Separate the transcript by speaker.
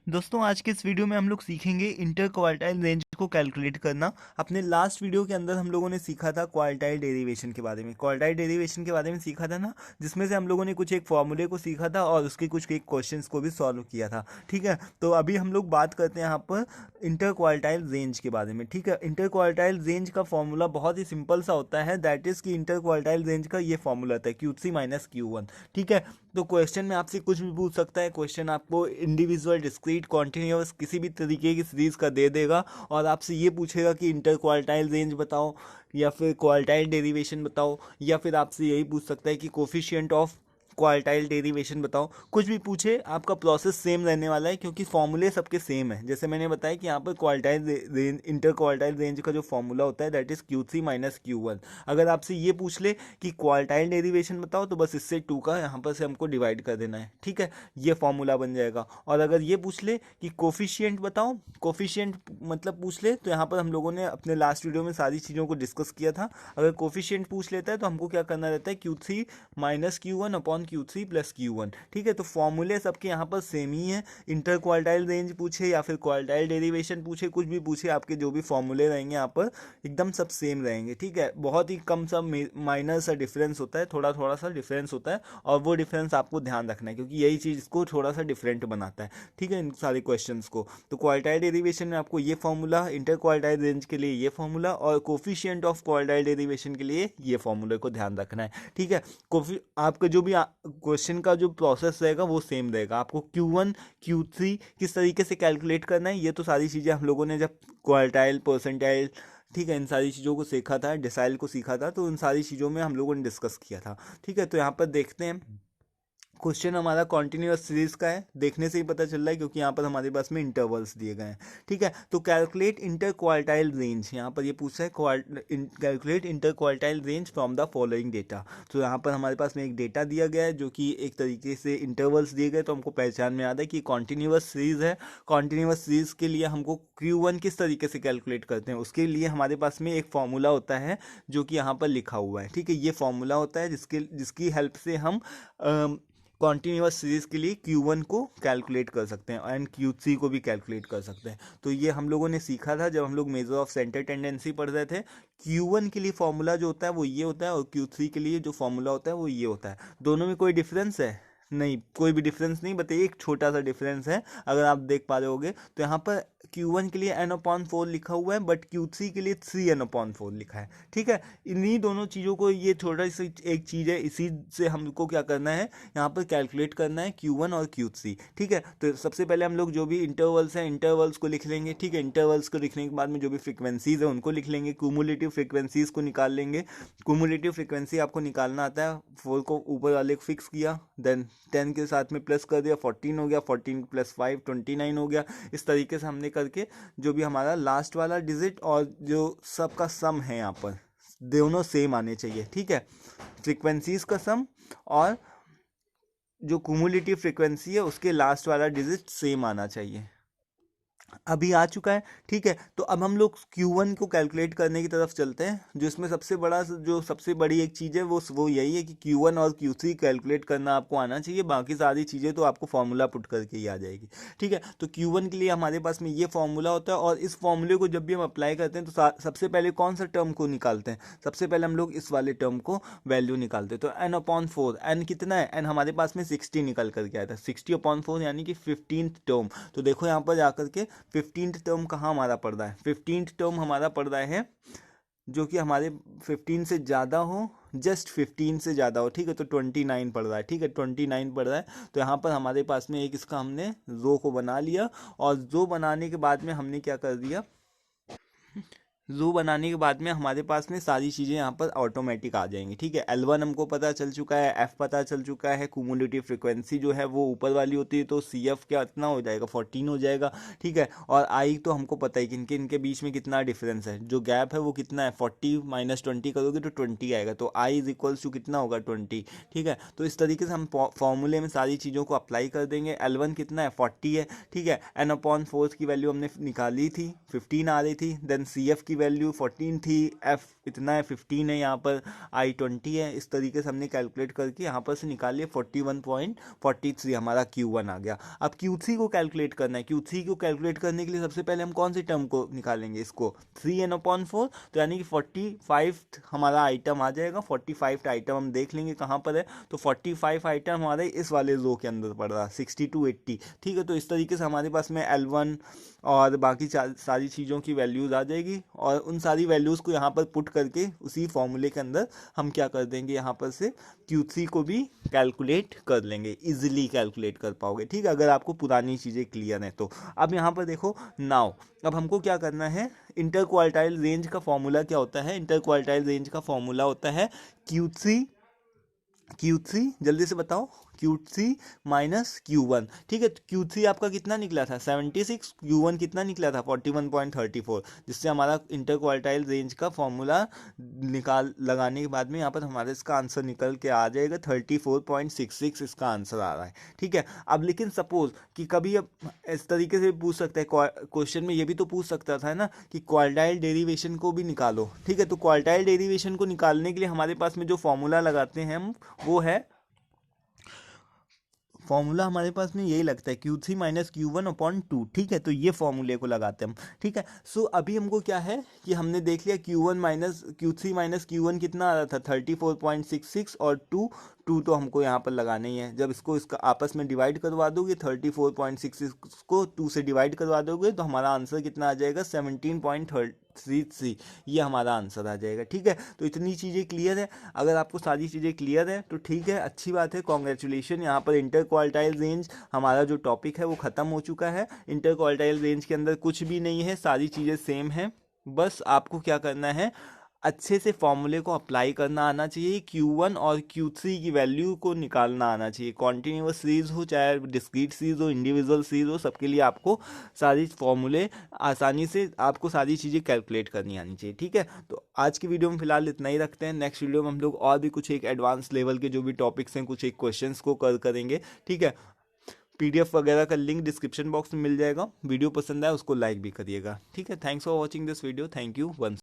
Speaker 1: दोस्तों आज के इस वीडियो में हम लोग सीखेंगे इंटर क्वार्टाइल रेंज को कैलकुलेट करना। अपने लास्ट वीडियो के अंदर हम लोगों ने सीखा था क्वार्टाइल डेरिवेशन के बारे में। क्वार्टाइल डेरिवेशन के बारे में सीखा था ना, जिसमें से हम लोगों ने कुछ एक फॉर्मूले को सीखा था और उसके कुछ एक क्वेश्चंस को भी सॉल्व किया था। ठीक है, तो अभी हम लोग बात करते हैं यहाँ पर इंटर क्वार्टाइल रेंज के बारे में। ठीक है, इंटर क्वार्टाइल रेंज का फॉर्मूला बहुत ही सिंपल सा होता है, दैट इज कि इंटर क्वार्टाइल रेंज का ये फॉर्मूला होता है Q3 माइनस Q1। ठीक है, तो क्वेश्चन में आपसे कुछ भी पूछ सकता है। क्वेश्चन आपको इंडिविजुअल, डिस्क्रीट, कॉन्टिन्यूअस किसी भी तरीके की सीरीज का दे देगा और आपसे ये पूछेगा कि इंटर क्वार्टाइल रेंज बताओ या फिर क्वार्टाइल डेरिवेशन बताओ, या फिर आपसे यही पूछ सकता है कि कोफिशिएंट ऑफ क्वार्टाइल डेरिवेशन बताओ। कुछ भी पूछे, आपका प्रोसेस सेम रहने वाला है क्योंकि फॉर्मूले सबके सेम है। जैसे मैंने बताया कि यहाँ पर quartile range, inter quartile range का जो फॉर्मूला होता है that is Q3 minus Q1। अगर आपसे ये पूछ ले कि क्वार्टाइल डेरिवेशन बताओ तो बस इससे 2 का यहाँ पर से हमको डिवाइड कर देना है। ठीक है, ये फॉर्मूला बन जाएगा। और अगर ये पूछ ले कि कोफिशिएंट बताओ, कोफिशिएंट मतलब पूछ ले, तो यहाँ पर हम लोगों ने अपने लास्ट वीडियो में सारी चीज़ों को डिस्कस किया था। अगर कोफिशिएंट पूछ लेता है तो हमको क्या करना रहता है, Q3 minus Q1 upon Q3 plus Q1। ठीक है, तो फॉर्मूले सबके यहाँ पर सेम ही है। इंटर क्वार्टाइल रेंज पूछे या फिर क्वार्टाइल डेरिवेशन पूछे, कुछ भी पूछे, आपके जो भी फॉर्मूले रहेंगे यहाँ पर एकदम सब सेम रहेंगे। ठीक है, बहुत ही कम सा माइनर सा डिफरेंस होता है, थोड़ा थोड़ा सा डिफरेंस होता है और वो डिफरेंस आपको ध्यान रखना है क्योंकि यही चीज़ इसको थोड़ा सा डिफरेंट बनाता है। ठीक है, इन सारे क्वेश्चंस को। तो क्वार्टाइल डेरिवेशन में आपको ये फॉर्मूला, इंटर क्वार्टाइल रेंज के लिए ये फॉर्मूला और कोफिशिएंट ऑफ क्वार्टाइल डेरिवेशन के लिए ये फॉर्मूले को ध्यान रखना है। ठीक है, आपका जो भी क्वेश्चन का जो प्रोसेस रहेगा वो सेम रहेगा। आपको Q1 Q3 किस तरीके से कैलकुलेट करना है, ये तो सारी चीज़ें हम लोगों ने जब क्वार्टाइल, परसेंटाइल, ठीक है, इन सारी चीज़ों को सीखा था, डिसाइल को सीखा था, तो इन सारी चीज़ों में हम लोगों ने डिस्कस किया था। ठीक है, तो यहाँ पर देखते हैं। क्वेश्चन हमारा कॉन्टिन्यूअस सीरीज का है, देखने से ही पता चल रहा है क्योंकि यहाँ पर हमारे पास में इंटरवल्स दिए गए हैं। ठीक है, तो कैलकुलेट इंटर क्वार्टाइल रेंज, यहाँ पर ये पूछा है calculate inter quartile range from the following data. तो यहाँ पर हमारे पास में एक डेटा दिया गया है जो कि एक तरीके से इंटरवल्स दिए गए, तो हमको पहचान में आता है कि कॉन्टिन्यूअस सीरीज है। कॉन्टिन्यूअस सीरीज के लिए हमको Q1 किस तरीके से कैलकुलेट करते हैं, उसके लिए हमारे पास में एक फॉर्मूला होता है जो कि यहाँ पर लिखा हुआ है। ठीक है, ये फॉर्मूला होता है जिसकी हेल्प से हम कॉन्टिन्यूअस सीरीज के लिए Q1 को कैलकुलेट कर सकते हैं एंड Q3 को भी कैलकुलेट कर सकते हैं। तो ये हम लोगों ने सीखा था जब हम लोग मेजर ऑफ सेंटर टेंडेंसी पढ़ रहे थे। Q1 के लिए फॉर्मूला जो होता है वो ये होता है और Q3 के लिए जो फॉर्मूला होता है वो ये होता है। दोनों में कोई डिफरेंस है? नहीं, कोई भी डिफरेंस नहीं। बताइए, एक छोटा सा डिफरेंस है, अगर आप देख पा रहे होगे तो यहाँ पर Q1 के लिए n/4 लिखा हुआ है बट Q3 के लिए 3n/4 लिखा है। ठीक है, इन्हीं दोनों चीज़ों को, ये छोटा सी एक चीज़ है, इसी से हमको क्या करना है, यहाँ पर कैलकुलेट करना है Q1 और Q3। ठीक है, तो सबसे पहले हम लोग जो भी इंटरवल्स हैं इंटरवल्स को लिख लेंगे। ठीक है, इंटरवल्स को लिखने के बाद में जो भी फ्रिक्वेंसीज है उनको लिख लेंगे, क्यूमुलेटिव फ्रिक्वेंसीज को निकाल लेंगे। क्यूमुलेटिव फ्रिक्वेंसी आपको निकालना आता है, 4 को ऊपर वाले को फिक्स किया, देन 10 के साथ में प्लस कर दिया, 14 हो गया, 14 प्लस 5 29 हो गया। इस तरीके से हमने करके जो भी हमारा लास्ट वाला डिजिट और जो सबका सम है यहाँ पर दोनों सेम आने चाहिए। ठीक है, फ्रीक्वेंसीज का सम और जो क्यूमुलेटिव फ्रीक्वेंसी है उसके लास्ट वाला डिजिट सेम आना चाहिए। अभी आ चुका है। ठीक है, तो अब हम लोग Q1 को कैलकुलेट करने की तरफ चलते हैं। जो इसमें सबसे बड़ा, जो सबसे बड़ी एक चीज़ है वो यही है कि Q1 और Q3 कैलकुलेट करना आपको आना चाहिए, बाकी सारी चीज़ें तो आपको फॉर्मूला पुट करके ही आ जाएगी। ठीक है, तो Q1 के लिए हमारे पास में ये फॉर्मूला होता है और इस फॉर्मूले को जब भी हम अप्लाई करते हैं तो सबसे पहले कौन सा टर्म को निकालते हैं, सबसे पहले हम लोग इस वाले टर्म को वैल्यू निकालते हैं। तो n/4, n कितना है, n हमारे पास में 60 निकल करके आया था, 60/4 यानी कि 15th टर्म। तो देखो यहाँ पर जाकर के 15th टर्म कहाँ हमारा पड़ रहा है, 15th टर्म हमारा पड़ रहा है जो कि हमारे 15 से ज़्यादा हो, जस्ट 15 से ज़्यादा हो। ठीक है, तो 29 पड़ रहा है। ठीक है, 29 पड़ रहा है, तो यहाँ पर हमारे पास में एक इसका हमने रो को बना लिया और रो बनाने के बाद में हमने क्या कर दिया, ज़ू बनाने के बाद में हमारे पास में सारी चीज़ें यहाँ पर ऑटोमेटिक आ जाएंगी। ठीक है, L1 हमको पता चल चुका है, F पता चल चुका है, क्यूमुलेटिव फ्रिक्वेंसी जो है वो ऊपर वाली होती है तो CF क्या इतना हो जाएगा, 14 हो जाएगा। ठीक है, और I तो हमको पता है कि इनके बीच में कितना डिफरेंस है, जो गैप है वो कितना है, 40 माइनस 20 करोगे तो 20 आएगा, तो I इज इक्वल्स टू कितना होगा, 20। ठीक है, तो इस तरीके से हम फॉर्मूले में सारी चीज़ों को अप्लाई कर देंगे। L1 कितना है, 40 है। ठीक है, n/4 की वैल्यू हमने निकाली थी, 15 आ रही थी। देन CF की वैल्यू 14 थी, एफ इतना है 15 है, यहाँ पर आई 20 है। इस तरीके से हमने कैलकुलेट करके यहाँ पर से निकाल लिया 41.43 हमारा Q1 आ गया। अब Q3 को कैलकुलेट करना है। Q3 को कैलकुलेट करने के लिए सबसे पहले हम कौन सी टर्म को निकालेंगे, इसको 3n/4, तो यानी कि 45 हमारा आइटम आ जाएगा। 45 आइटम हम देख लेंगे कहाँ पर है, तो 45 आइटम हमारे इस वाले रो के अंदर पड़ रहा है 60 to 80। ठीक है, तो इस तरीके से हमारे पास में L1 और बाकी सारी चीज़ों की वैल्यूज़ आ जाएगी, और उन सारी वैल्यूज़ को यहाँ पर पुट करके उसी फॉर्मूले के अंदर हम क्या कर देंगे, यहाँ पर से Q3 को भी कैलकुलेट कर लेंगे, इजीली कैलकुलेट कर पाओगे। ठीक है, अगर आपको पुरानी चीज़ें क्लियर हैं तो। अब यहाँ पर देखो नाउ, अब हमको क्या करना है, इंटर क्वार्टाइल रेंज का फॉर्मूला क्या होता है, इंटर क्वार्टाइल रेंज का फॉर्मूला होता है Q3 जल्दी से बताओ, Q3 माइनस Q1। ठीक है, तो Q3 आपका कितना निकला था 76, Q1 कितना निकला था 41.34, जिससे हमारा इंटर क्वार्टाइल रेंज का फॉर्मूला लगाने के बाद में यहाँ पर हमारा इसका आंसर निकल के आ जाएगा 34.66, इसका आंसर आ रहा है। ठीक है, अब लेकिन सपोज कि कभी अब इस तरीके से पूछ सकता है क्वेश्चन में, ये भी तो पूछ सकता था ना कि क्वार्टाइल डेरिवेशन को भी निकालो। ठीक है, तो क्वार्टाइल डेरिवेशन को निकालने के लिए हमारे पास में जो फॉर्मूला लगाते हैं हम, वो है, फॉर्मूला हमारे पास में यही लगता है Q3 माइनस Q1/2। ठीक है, तो ये फॉर्मूले को लगाते हैं हम। ठीक है, सो अभी हमको क्या है कि हमने देख लिया Q3 माइनस Q1 कितना आ रहा था 34.66, और टू तो हमको यहाँ पर लगाना ही है। जब इसका आपस में डिवाइड करवा दोगे, 34.66 को 2 से डिवाइड करवा दोगे, तो हमारा आंसर कितना आ जाएगा 17.33, ये हमारा आंसर आ जाएगा। ठीक है, तो इतनी चीज़ें क्लियर है। अगर आपको सारी चीज़ें क्लियर है तो ठीक है, अच्छी बात है, कॉन्ग्रेचुलेशन। यहाँ पर इंटर क्वार्टाइल रेंज हमारा जो टॉपिक है वो ख़त्म हो चुका है। इंटर क्वार्टाइल रेंज के अंदर कुछ भी नहीं है, सारी चीज़ें सेम है। बस आपको क्या करना है, अच्छे से फॉर्मूले को अप्लाई करना आना चाहिए, Q1 और Q3 की वैल्यू को निकालना आना चाहिए। कॉन्टिन्यूअस सीरीज हो चाहे डिस्क्रीट सीरीज हो, इंडिविजुअल सीरीज हो, सबके लिए आपको सारी फॉर्मूले आसानी से, आपको सारी चीज़ें कैलकुलेट करनी आनी चाहिए। ठीक है, तो आज की वीडियो में फिलहाल इतना ही रखते हैं। नेक्स्ट वीडियो में हम लोग और भी कुछ एक एडवांस लेवल के जो भी टॉपिक्स हैं, कुछ एक क्वेश्चंस को करेंगे। ठीक है, PDF वगैरह का लिंक डिस्क्रिप्शन बॉक्स में मिल जाएगा। वीडियो पसंद आए उसको लाइक भी करिएगा। ठीक है, thanks for watching this video, thank you once.